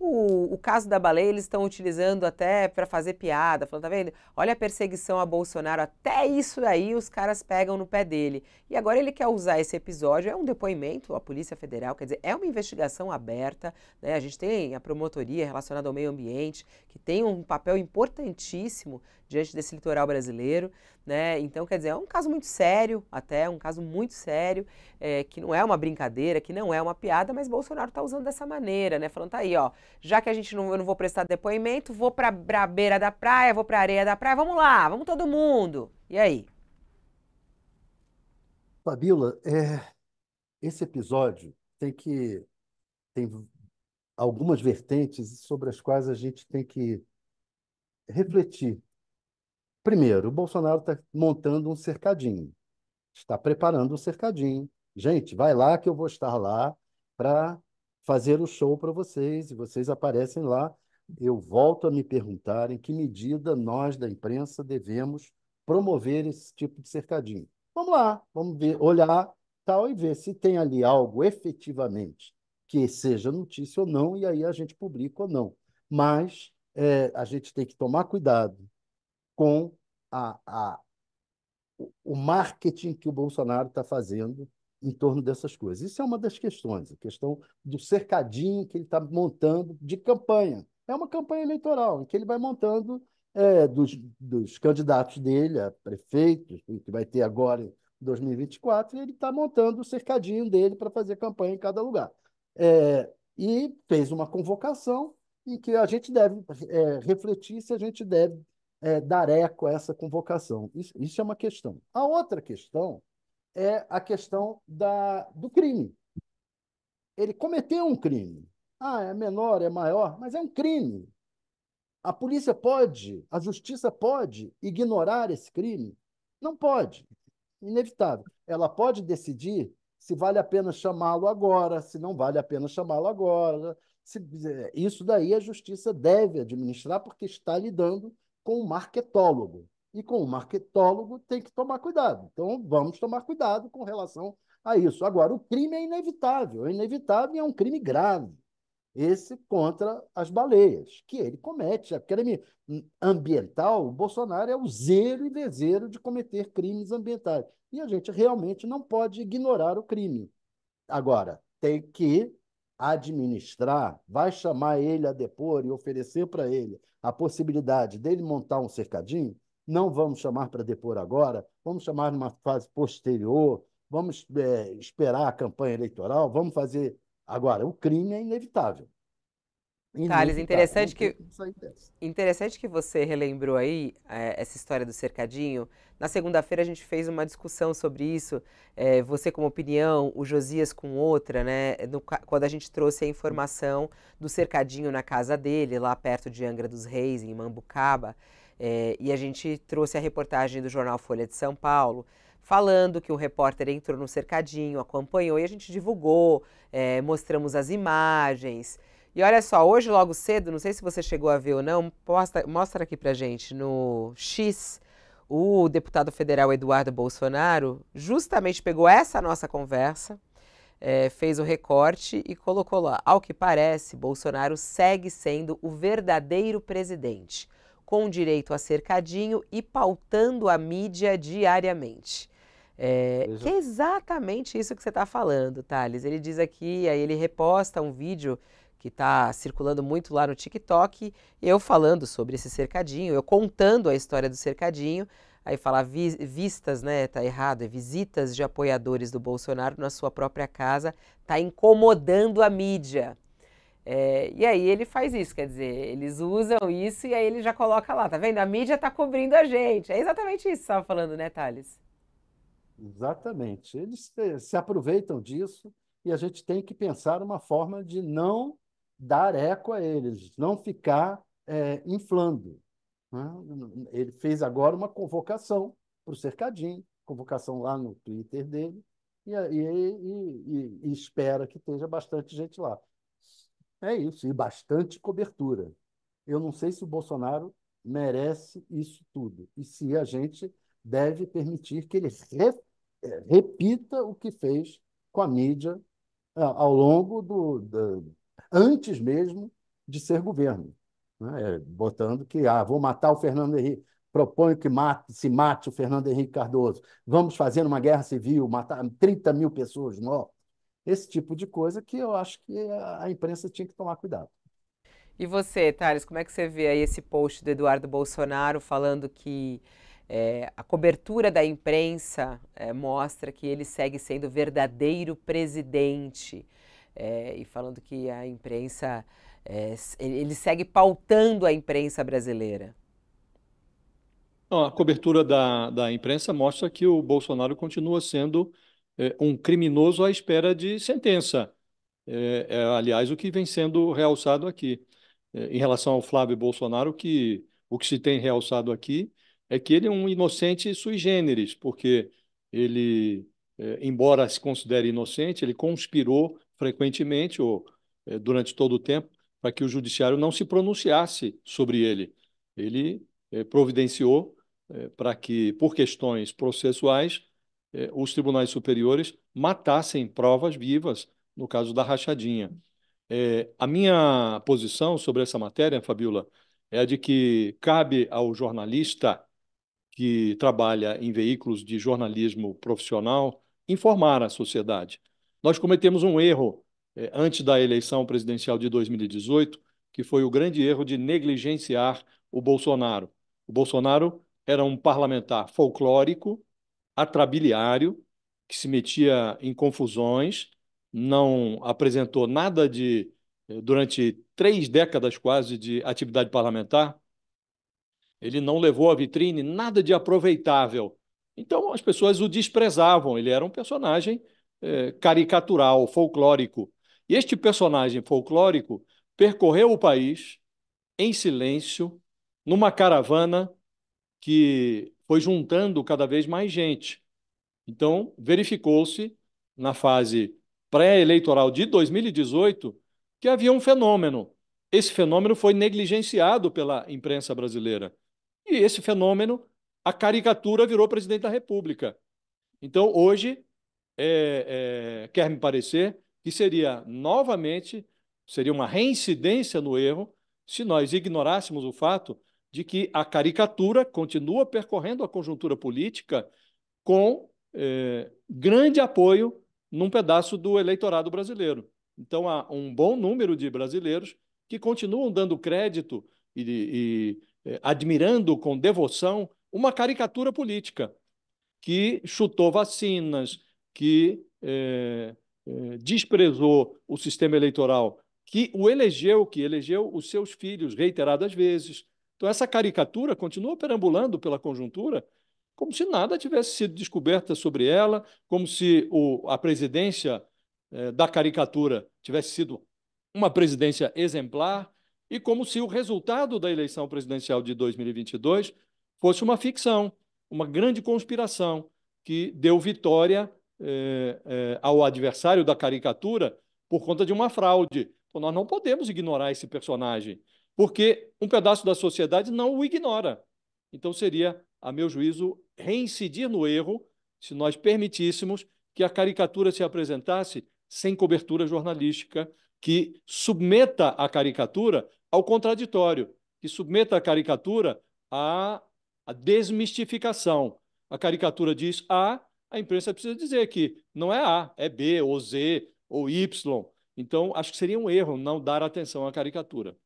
O caso da baleia eles estão utilizando até para fazer piada, falando, tá vendo? Olha a perseguição a Bolsonaro, até isso aí os caras pegam no pé dele. E agora ele quer usar esse episódio, é um depoimento à Polícia Federal, quer dizer, é uma investigação aberta, né? A gente tem a promotoria relacionada ao meio ambiente, que tem um papel importantíssimo diante desse litoral brasileiro, né? Então, quer dizer, é um caso muito sério, até um caso muito sério, que não é uma brincadeira, que não é uma piada, mas Bolsonaro está usando dessa maneira, né? Falando, tá aí, ó, já que eu não vou prestar depoimento, vou para a beira da praia, vou para a areia da praia, vamos lá, vamos todo mundo. E aí? Fabíola, esse episódio tem algumas vertentes sobre as quais a gente tem que refletir. Primeiro, o Bolsonaro está montando um cercadinho, está preparando um cercadinho. Gente, vai lá que eu vou estar lá para fazer o show para vocês, e vocês aparecem lá. Eu volto a me perguntar em que medida nós da imprensa devemos promover esse tipo de cercadinho. Vamos lá, vamos ver, olhar tal e ver se tem ali algo efetivamente que seja notícia ou não, e aí a gente publica ou não. Mas a gente tem que tomar cuidado com a, a, o marketing que o Bolsonaro está fazendo em torno dessas coisas. Isso é uma das questões, a questão do cercadinho que ele está montando de campanha. É uma campanha eleitoral em que ele vai montando dos candidatos dele a prefeitos, que vai ter agora em 2024, e ele está montando o cercadinho dele para fazer campanha em cada lugar. E fez uma convocação em que a gente deve refletir se a gente deve dar eco a essa convocação. Isso é uma questão. A outra questão é a questão do crime. Ele cometeu um crime. Ah, é menor, é maior, mas é um crime. A polícia pode, a justiça pode ignorar esse crime? Não pode, inevitável. Ela pode decidir se vale a pena chamá-lo agora, se não vale a pena chamá-lo agora. Isso daí a justiça deve administrar porque está lidando com um marketólogo. E com o marketólogo tem que tomar cuidado. Então, vamos tomar cuidado com relação a isso. Agora, o crime é inevitável e é um crime grave esse contra as baleias, que ele comete. A crime ambiental, o Bolsonaro é o zelo e vezeiro de cometer crimes ambientais. E a gente realmente não pode ignorar o crime. Agora, tem que administrar, vai chamar ele a depor e oferecer para ele a possibilidade dele montar um cercadinho. Não vamos chamar para depor agora, vamos chamar numa fase posterior, vamos esperar a campanha eleitoral, vamos fazer. Agora, o crime é inevitável. Thales, Inevitável, não tem como sair dessa. interessante que você relembrou aí essa história do cercadinho. Na segunda-feira a gente fez uma discussão sobre isso, você com uma opinião, o Josias com outra, né? Quando a gente trouxe a informação do cercadinho na casa dele, lá perto de Angra dos Reis, em Mambucaba, e a gente trouxe a reportagem do jornal Folha de São Paulo, falando que o repórter entrou no cercadinho, acompanhou e a gente divulgou, mostramos as imagens. E olha só, hoje logo cedo, não sei se você chegou a ver ou não, mostra aqui pra gente no X, o deputado federal Eduardo Bolsonaro justamente pegou essa nossa conversa, fez o recorte e colocou lá. Ao que parece, Bolsonaro segue sendo o verdadeiro presidente, com direito a cercadinho e pautando a mídia diariamente. Que Veja, é exatamente isso que você está falando, Thales. Ele diz aqui, aí ele reposta um vídeo que está circulando muito lá no TikTok, eu falando sobre esse cercadinho, eu contando a história do cercadinho, aí fala vistas, né, tá errado, é visitas de apoiadores do Bolsonaro na sua própria casa, tá incomodando a mídia. E aí ele faz isso, quer dizer, eles usam isso e aí ele já coloca lá, tá vendo? A mídia tá cobrindo a gente. É exatamente isso que você estava falando, né, Thales? exatamente. Eles se aproveitam disso e a gente tem que pensar uma forma de não dar eco a eles, não ficar inflando, né? Ele fez agora uma convocação para o Cercadinho, convocação lá no Twitter dele, e espera que esteja bastante gente lá. É isso, e bastante cobertura. Eu não sei se o Bolsonaro merece isso tudo e se a gente deve permitir que ele repita o que fez com a mídia ao longo antes mesmo de ser governo, né? Botando que vou matar o Fernando Henrique, proponho que se mate o Fernando Henrique Cardoso, vamos fazer uma guerra civil, matar 30 mil pessoas mortas. Esse tipo de coisa que eu acho que a imprensa tinha que tomar cuidado. E você, Thales, como é que você vê aí esse post do Eduardo Bolsonaro falando que a cobertura da imprensa mostra que ele segue sendo verdadeiro presidente e falando que a imprensa, ele segue pautando a imprensa brasileira? Não, a cobertura da imprensa mostra que o Bolsonaro continua sendo um criminoso à espera de sentença. Aliás, o que vem sendo realçado aqui. Em relação ao Flávio Bolsonaro, o que se tem realçado aqui é que ele é um inocente sui generis, porque ele, embora se considere inocente, ele conspirou frequentemente, ou durante todo o tempo, para que o judiciário não se pronunciasse sobre ele. Ele providenciou para que, por questões processuais, os tribunais superiores matassem provas vivas no caso da rachadinha. A minha posição sobre essa matéria, Fabiola, é a de que cabe ao jornalista que trabalha em veículos de jornalismo profissional informar a sociedade. Nós cometemos um erro antes da eleição presidencial de 2018, que foi o grande erro de negligenciar o Bolsonaro. O Bolsonaro era um parlamentar folclórico, atrabiliário, que se metia em confusões, não apresentou nada durante 3 décadas quase de atividade parlamentar, ele não levou à vitrine nada de aproveitável. Então as pessoas o desprezavam, ele era um personagem caricatural, folclórico. E este personagem folclórico percorreu o país em silêncio, numa caravana que foi juntando cada vez mais gente. Então, verificou-se, na fase pré-eleitoral de 2018, que havia um fenômeno. Esse fenômeno foi negligenciado pela imprensa brasileira. E esse fenômeno, a caricatura virou presidente da República. Então, hoje, quer me parecer que seria uma reincidência no erro se nós ignorássemos o fato de que a caricatura continua percorrendo a conjuntura política com grande apoio num pedaço do eleitorado brasileiro. Então, há um bom número de brasileiros que continuam dando crédito e admirando com devoção uma caricatura política que chutou vacinas, que desprezou o sistema eleitoral, que elegeu os seus filhos reiteradas vezes. Então, essa caricatura continua perambulando pela conjuntura como se nada tivesse sido descoberta sobre ela, como se a presidência da caricatura tivesse sido uma presidência exemplar, e como se o resultado da eleição presidencial de 2022 fosse uma ficção, uma grande conspiração que deu vitória ao adversário da caricatura por conta de uma fraude. Então, nós não podemos ignorar esse personagem, porque um pedaço da sociedade não o ignora. Então, seria, a meu juízo, reincidir no erro se nós permitíssemos que a caricatura se apresentasse sem cobertura jornalística, que submeta a caricatura ao contraditório, que submeta a caricatura à desmistificação. A caricatura diz a imprensa precisa dizer que não é A, é B, ou Z, ou Y. Então, acho que seria um erro não dar atenção à caricatura.